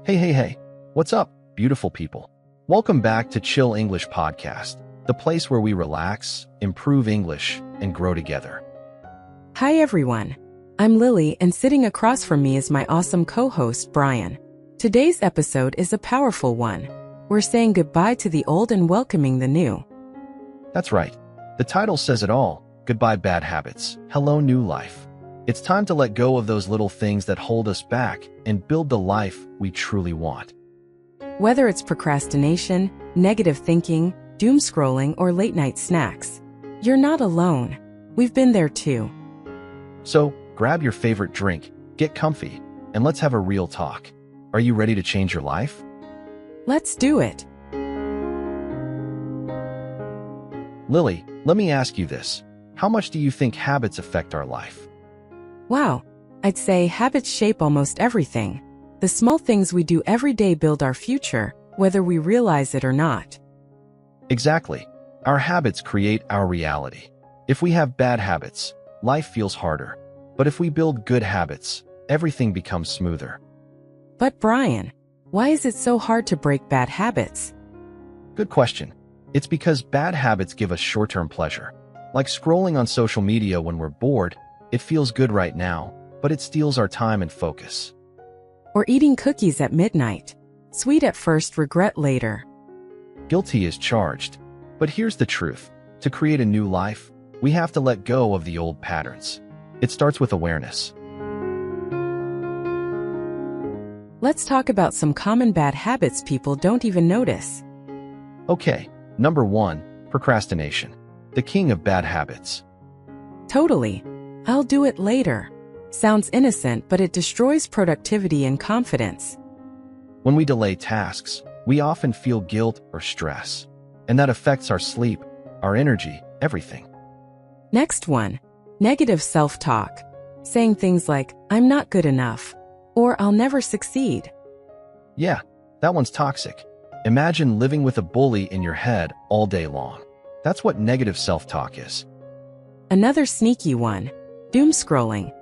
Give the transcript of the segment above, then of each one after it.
Hey, what's up, beautiful people? Welcome back to Chill English Podcast, the place where we relax, improve English, and grow together. Hi everyone. I'm Lily, and sitting across from me is my awesome co-host, Brian. Today's episode is a powerful one. We're saying goodbye to the old and welcoming the new. That's right. The title says it all. Goodbye, bad habits. Hello, new life. It's time to let go of those little things that hold us back and build the life we truly want. Whether it's procrastination, negative thinking, doom scrolling, or late night snacks, you're not alone. We've been there too. So, grab your favorite drink, get comfy, and let's have a real talk. Are you ready to change your life? Let's do it. Lily, let me ask you this. How much do you think habits affect our life? Wow, I'd say habits shape almost everything. The small things we do every day build our future, whether we realize it or not. Exactly. Our habits create our reality. If we have bad habits, life feels harder. But if we build good habits, everything becomes smoother. But Brian, why is it so hard to break bad habits? Good question. It's because bad habits give us short-term pleasure. Like scrolling on social media when we're bored, it feels good right now, but it steals our time and focus. Or eating cookies at midnight. Sweet at first, regret later. Guilty is charged. But here's the truth. To create a new life, we have to let go of the old patterns. It starts with awareness. Let's talk about some common bad habits people don't even notice. Okay, number 1, procrastination. The king of bad habits. Totally. I'll do it later. Sounds innocent, but it destroys productivity and confidence. When we delay tasks, we often feel guilt or stress, and that affects our sleep, our energy, everything. Next one, negative self-talk. Saying things like, I'm not good enough, or I'll never succeed. Yeah, that one's toxic. Imagine living with a bully in your head all day long. That's what negative self-talk is. Another sneaky one, doom scrolling.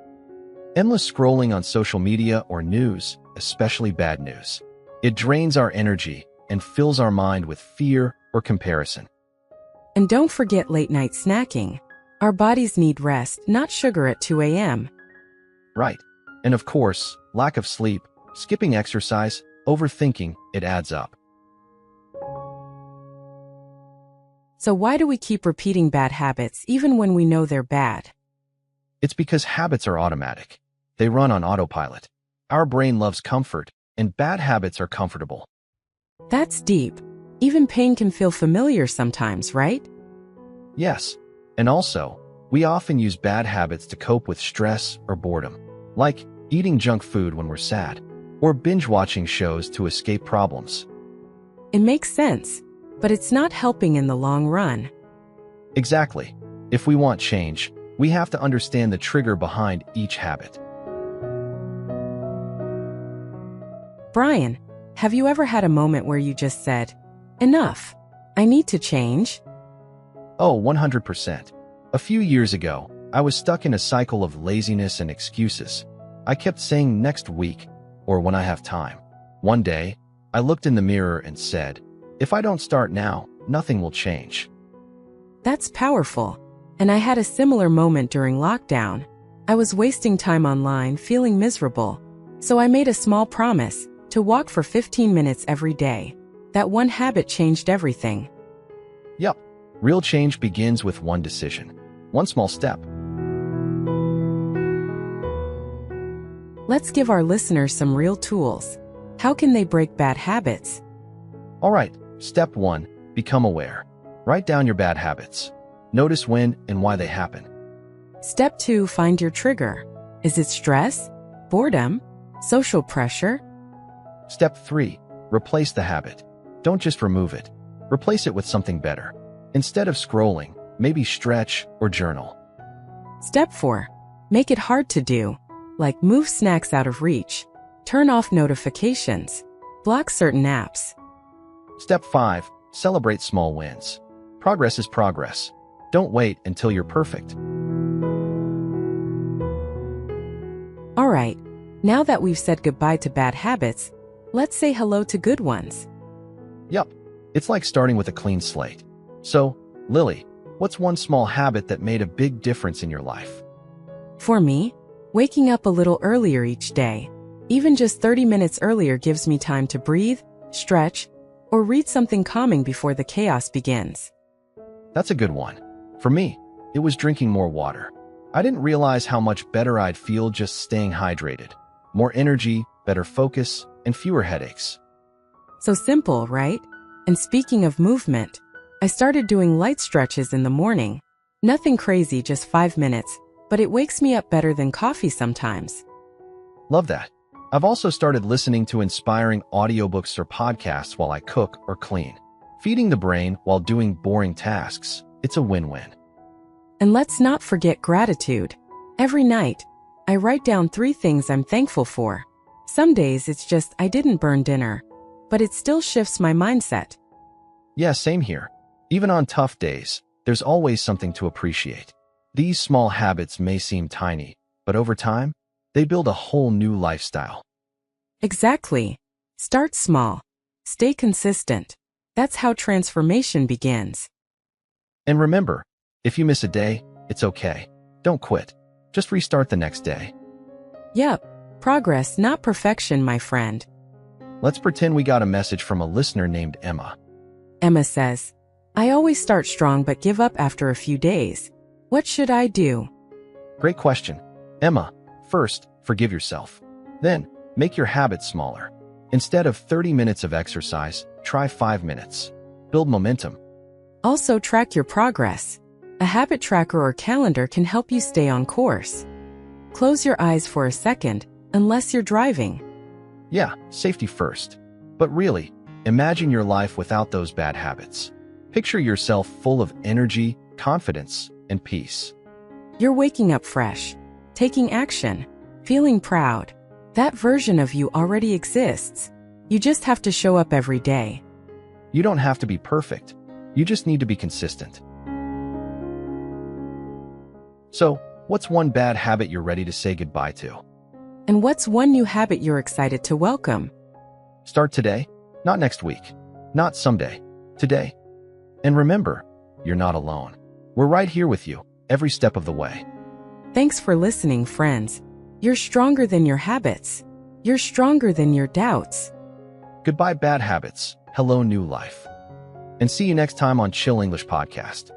Endless scrolling on social media or news, especially bad news. It drains our energy and fills our mind with fear or comparison. And don't forget late night snacking. Our bodies need rest, not sugar at 2 a.m. Right. And of course, lack of sleep, skipping exercise, overthinking, it adds up. So why do we keep repeating bad habits even when we know they're bad? It's because habits are automatic. They run on autopilot. Our brain loves comfort, and bad habits are comfortable. That's deep. Even pain can feel familiar sometimes, right? Yes. And also, we often use bad habits to cope with stress or boredom, like eating junk food when we're sad, or binge-watching shows to escape problems. It makes sense, but it's not helping in the long run. Exactly. If we want change, we have to understand the trigger behind each habit. Brian, have you ever had a moment where you just said, enough, I need to change? Oh, 100%. A few years ago, I was stuck in a cycle of laziness and excuses. I kept saying next week, or when I have time. One day, I looked in the mirror and said, if I don't start now, nothing will change. That's powerful. And I had a similar moment during lockdown. I was wasting time online, feeling miserable. So I made a small promise to walk for 15 minutes every day. That one habit changed everything. Yup. Real change begins with one decision. One small step. Let's give our listeners some real tools. How can they break bad habits? All right. Step 1. Become aware. Write down your bad habits. Notice when and why they happen. Step 2. Find your trigger. Is it stress, boredom, social pressure? Step 3. Replace the habit. Don't just remove it. Replace it with something better. Instead of scrolling, maybe stretch or journal. Step 4. Make it hard to do, like move snacks out of reach. Turn off notifications. Block certain apps. Step 5. Celebrate small wins. Progress is progress. Don't wait until you're perfect. All right, now that we've said goodbye to bad habits, Let's say hello to good ones. Yup, it's like starting with a clean slate. So, Lily, what's one small habit that made a big difference in your life? For me, waking up a little earlier each day, even just 30 minutes earlier, gives me time to breathe, stretch, or read something calming before the chaos begins. That's a good one. For me, it was drinking more water. I didn't realize how much better I'd feel just staying hydrated. More energy, better focus, and fewer headaches. So simple, right? And speaking of movement, I started doing light stretches in the morning. Nothing crazy, just 5 minutes, but it wakes me up better than coffee sometimes. Love that. I've also started listening to inspiring audiobooks or podcasts while I cook or clean. Feeding the brain while doing boring tasks. It's a win-win. And let's not forget gratitude. Every night, I write down 3 things I'm thankful for. Some days it's just I didn't burn dinner, but it still shifts my mindset. Yeah, same here. Even on tough days, there's always something to appreciate. These small habits may seem tiny, but over time, they build a whole new lifestyle. Exactly. Start small. Stay consistent. That's how transformation begins. And remember, if you miss a day, it's okay. Don't quit. Just restart the next day. Yep. Progress, not perfection, my friend. Let's pretend we got a message from a listener named Emma. Emma says, I always start strong but give up after a few days. What should I do? Great question. Emma, first, forgive yourself. Then, make your habits smaller. Instead of 30 minutes of exercise, try 5 minutes. Build momentum. Also, track your progress. A habit tracker or calendar can help you stay on course. Close your eyes for a second, unless you're driving. Yeah, safety first. But really, imagine your life without those bad habits. Picture yourself full of energy, confidence, and peace. You're waking up fresh, taking action, feeling proud. That version of you already exists. You just have to show up every day. You don't have to be perfect. You just need to be consistent. So, what's one bad habit you're ready to say goodbye to? And what's one new habit you're excited to welcome? Start today, not next week, not someday, today. And remember, you're not alone. We're right here with you, every step of the way. Thanks for listening, friends. You're stronger than your habits. You're stronger than your doubts. Goodbye, bad habits. Hello, new life. And see you next time on Chill English Podcast.